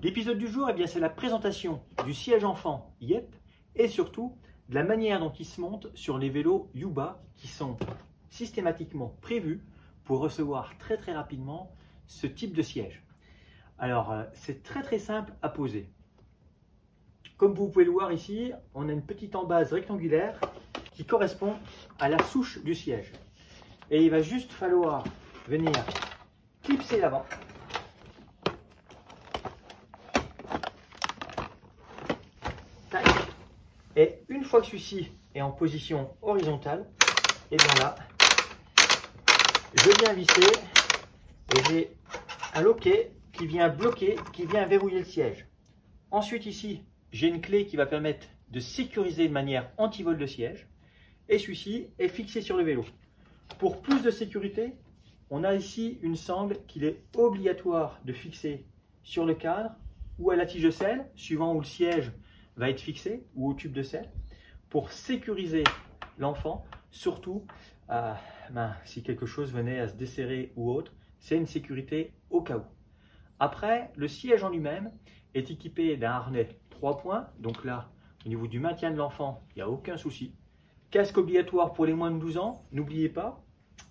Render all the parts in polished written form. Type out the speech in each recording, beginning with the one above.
L'épisode du jour, c'est la présentation du siège enfant YEP et surtout de la manière dont il se monte sur les vélos Yuba qui sont systématiquement prévus pour recevoir très rapidement ce type de siège. Alors, c'est très simple à poser. Comme vous pouvez le voir ici, on a une petite embase rectangulaire qui correspond à la souche du siège. Et il va juste falloir venir clipser l'avant. Et une fois que celui-ci est en position horizontale, et bien là, je viens visser et j'ai un loquet qui vient bloquer, qui vient verrouiller le siège. Ensuite ici, j'ai une clé qui va permettre de sécuriser de manière anti-vol le siège. Et celui-ci est fixé sur le vélo. Pour plus de sécurité, on a ici une sangle qu'il est obligatoire de fixer sur le cadre ou à la tige de selle, suivant où le siège va être fixé, ou au tube de selle, pour sécuriser l'enfant, surtout si quelque chose venait à se desserrer ou autre, c'est une sécurité au cas où. Après, le siège en lui-même est équipé d'un harnais 3 points, donc là, au niveau du maintien de l'enfant, il n'y a aucun souci. Casque obligatoire pour les moins de 12 ans, n'oubliez pas.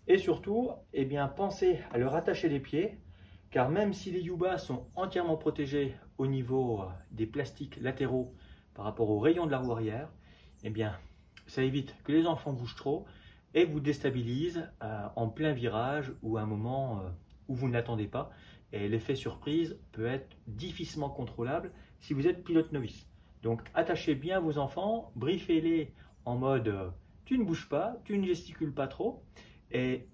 Et surtout, pensez à le rattacher les pieds, car même si les Yuba sont entièrement protégés au niveau des plastiques latéraux par rapport au rayon de la roue arrière, ça évite que les enfants bougent trop et vous déstabilisent en plein virage ou à un moment où vous ne l'attendez pas. Et l'effet surprise peut être difficilement contrôlable si vous êtes pilote novice. Donc attachez bien vos enfants, briefez-les en mode tu ne bouges pas, tu ne gesticules pas trop et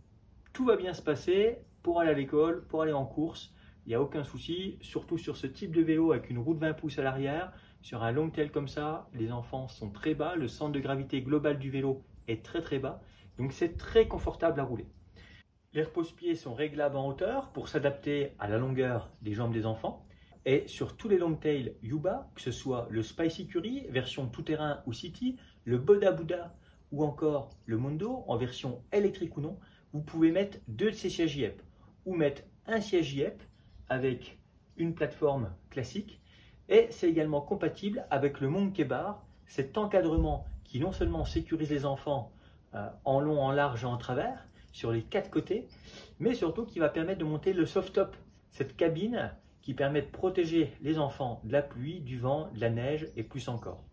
tout va bien se passer pour aller à l'école, pour aller en course. Il n'y a aucun souci, surtout sur ce type de vélo avec une roue de 20 pouces à l'arrière. Sur un long tail comme ça, les enfants sont très bas, le centre de gravité global du vélo est très bas. Donc c'est très confortable à rouler. Les repose-pieds sont réglables en hauteur pour s'adapter à la longueur des jambes des enfants. Et sur tous les long tail Yuba, que ce soit le Spicy Curry, version tout-terrain ou city, le Boda Buddha ou encore le Mondo, en version électrique ou non, vous pouvez mettre 2 de ces sièges YEP ou mettre un siège YEP avec une plateforme classique. Et c'est également compatible avec le Monkey Bar, cet encadrement qui non seulement sécurise les enfants en long, en large et en travers, sur les 4 côtés, mais surtout qui va permettre de monter le soft top, cette cabine qui permet de protéger les enfants de la pluie, du vent, de la neige et plus encore.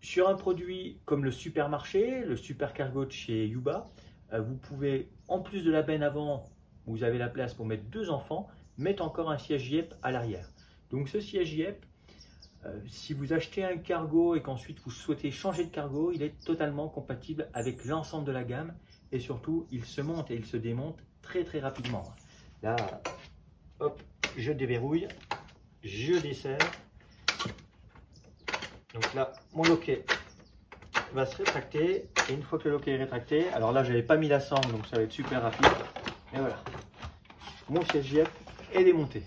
Sur un produit comme le Supermarché, le Super Cargo de chez Yuba, vous pouvez, en plus de la benne avant, où vous avez la place pour mettre 2 enfants, mettre encore un siège YEP à l'arrière. Donc ce siège YEP, si vous achetez un cargo et qu'ensuite vous souhaitez changer de cargo, il est totalement compatible avec l'ensemble de la gamme et surtout il se monte et il se démonte très rapidement. Là, hop, je déverrouille, je desserre. Donc là, mon loquet va se rétracter et une fois que le loquet est rétracté, alors là j'avais pas mis la sangle donc ça va être super rapide. Et voilà, mon siège YEP est démonté.